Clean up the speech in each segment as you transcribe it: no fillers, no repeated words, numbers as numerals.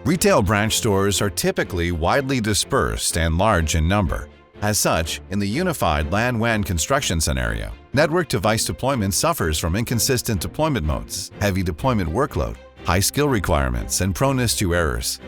Retail branch stores are typically widely dispersed and large in number. As such, in the unified LAN-WAN construction scenario, network device deployment suffers from inconsistent deployment modes, heavy deployment workload, high skill requirements, and proneness to errors.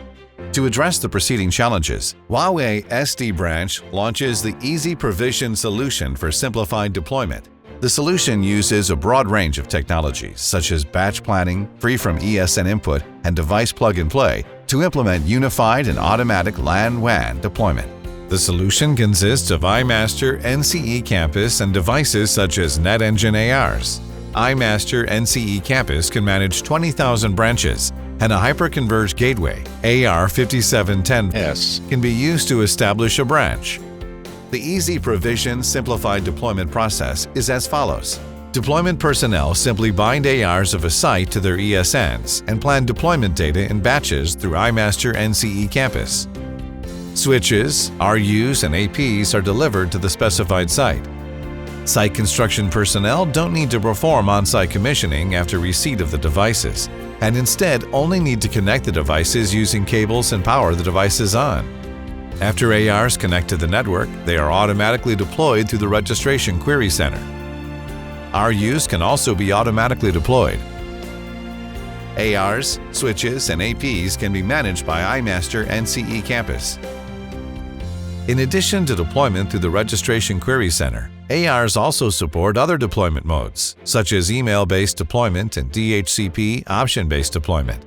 To address the preceding challenges, Huawei SD-Branch launches the EasyProvision solution for simplified deployment. The solution uses a broad range of technologies such as batch planning, free from ESN input, and device plug-and-play to implement unified and automatic LAN-WAN deployment. The solution consists of iMaster NCE Campus and devices such as NetEngine ARs. iMaster NCE Campus can manage 20,000 branches, and a hyperconverged gateway, AR5710S, can be used to establish a branch. The EasyProvision simplified deployment process is as follows. Deployment personnel simply bind ARs of a site to their ESNs and plan deployment data in batches through iMaster NCE Campus. Switches, RUs, and APs are delivered to the specified site. Site construction personnel don't need to perform on-site commissioning after receipt of the devices, and instead only need to connect the devices using cables and power the devices on. After ARs connect to the network, they are automatically deployed through the Registration Query Center. RUs can also be automatically deployed. ARs, switches, and APs can be managed by iMaster NCE Campus. In addition to deployment through the Registration Query Center, ARs also support other deployment modes, such as email-based deployment and DHCP option-based deployment.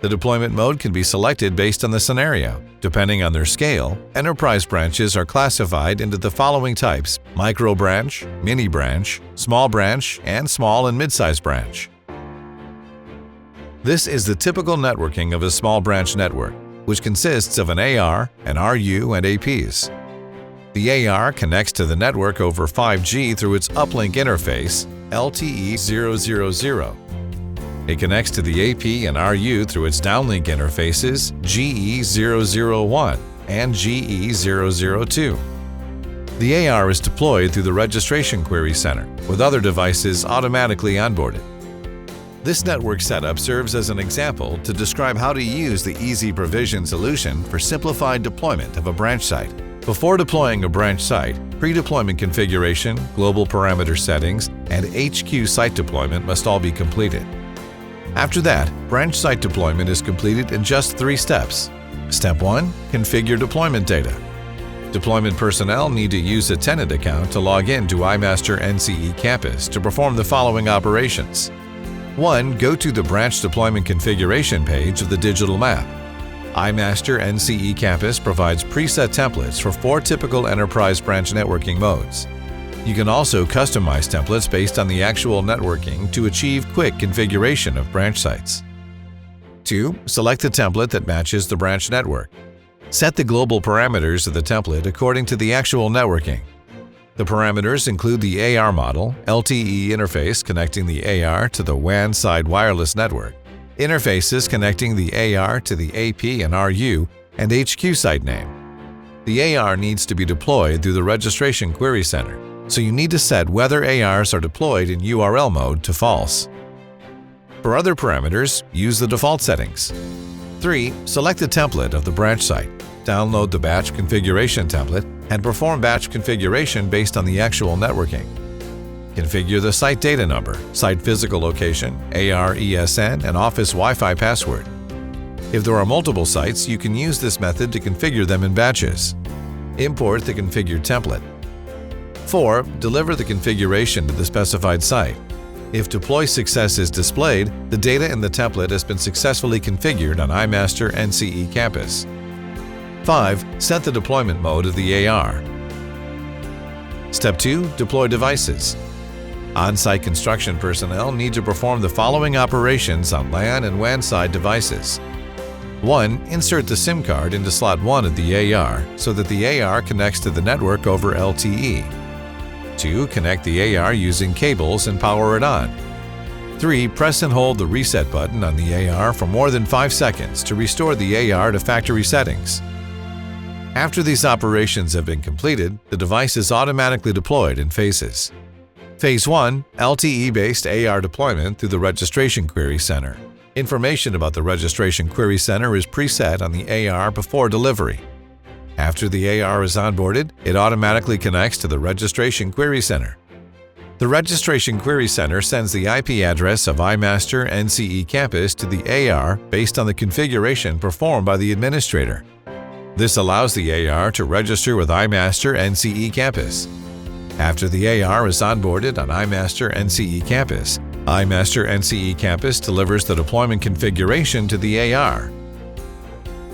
The deployment mode can be selected based on the scenario. Depending on their scale, enterprise branches are classified into the following types: micro branch, mini branch, small branch, and small and mid-size branch. This is the typical networking of a small branch network, which consists of an AR, an RU, and APs. The AR connects to the network over 5G through its uplink interface, LTE-000. It connects to the AP and RU through its downlink interfaces, GE001 and GE002. The AR is deployed through the Registration Query Center, with other devices automatically onboarded. This network setup serves as an example to describe how to use the EasyProvision solution for simplified deployment of a branch site. Before deploying a branch site, pre-deployment configuration, global parameter settings, and HQ site deployment must all be completed. After that, branch site deployment is completed in just 3 steps. Step 1. Configure deployment data. Deployment personnel need to use a tenant account to log in to iMaster NCE Campus to perform the following operations. 1. Go to the branch deployment configuration page of the digital map. iMaster NCE Campus provides preset templates for 4 typical enterprise branch networking modes. You can also customize templates based on the actual networking to achieve quick configuration of branch sites. 2. Select the template that matches the branch network. Set the global parameters of the template according to the actual networking. The parameters include the AR model, LTE interface connecting the AR to the WAN side wireless network, interfaces connecting the AR to the AP and RU, and HQ site name. The AR needs to be deployed through the Registration Query Center, so you need to set whether ARs are deployed in URL mode to false. For other parameters, use the default settings. 3. Select the template of the branch site. Download the batch configuration template and perform batch configuration based on the actual networking. Configure the site data number, site physical location, AR ESN, and Office Wi-Fi password. If there are multiple sites, you can use this method to configure them in batches. Import the configured template. 4. Deliver the configuration to the specified site. If deploy success is displayed, the data in the template has been successfully configured on iMaster NCE Campus. 5. Set the deployment mode of the AR. Step 2. Deploy devices. On-site construction personnel need to perform the following operations on LAN and WAN side devices. 1. Insert the SIM card into slot 1 of the AR so that the AR connects to the network over LTE. 2. Connect the AR using cables and power it on. 3. Press and hold the reset button on the AR for more than 5 seconds to restore the AR to factory settings. After these operations have been completed, the device is automatically deployed in phases. Phase 1. LTE-based AR deployment through the Registration Query Center. Information about the Registration Query Center is preset on the AR before delivery. After the AR is onboarded, it automatically connects to the Registration Query Center. The Registration Query Center sends the IP address of iMaster NCE Campus to the AR based on the configuration performed by the administrator. This allows the AR to register with iMaster NCE Campus. After the AR is onboarded on iMaster NCE Campus, iMaster NCE Campus delivers the deployment configuration to the AR.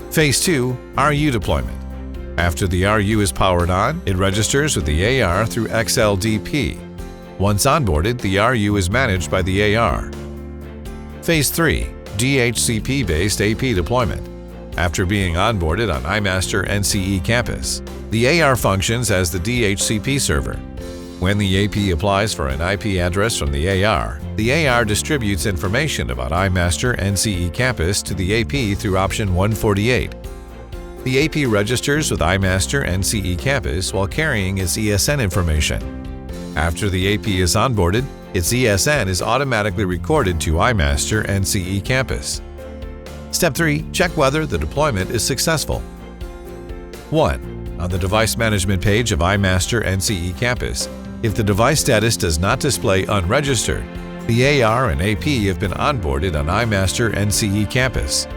Phase 2, RU deployment. After the RU is powered on, it registers with the AR through XLDP. Once onboarded, the RU is managed by the AR. Phase 3, DHCP-based AP deployment. After being onboarded on iMaster NCE Campus, the AR functions as the DHCP server. When the AP applies for an IP address from the AR distributes information about iMaster NCE Campus to the AP through option 148. The AP registers with iMaster NCE Campus while carrying its ESN information. After the AP is onboarded, its ESN is automatically recorded to iMaster NCE Campus. Step 3. Check whether the deployment is successful. 1. On the device management page of iMaster NCE Campus, if the device status does not display unregistered, the AR and AP have been onboarded on iMaster NCE Campus.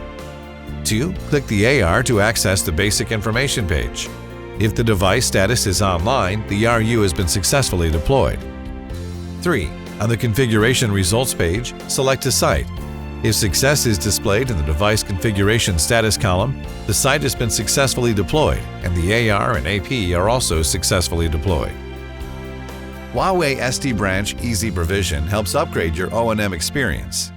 2. Click the AR to access the basic information page. If the device status is online, the RU has been successfully deployed. 3. On the configuration results page, select a site. If success is displayed in the device configuration status column, the site has been successfully deployed and the AR and AP are also successfully deployed. Huawei SD-Branch EasyProvision helps upgrade your O&M experience.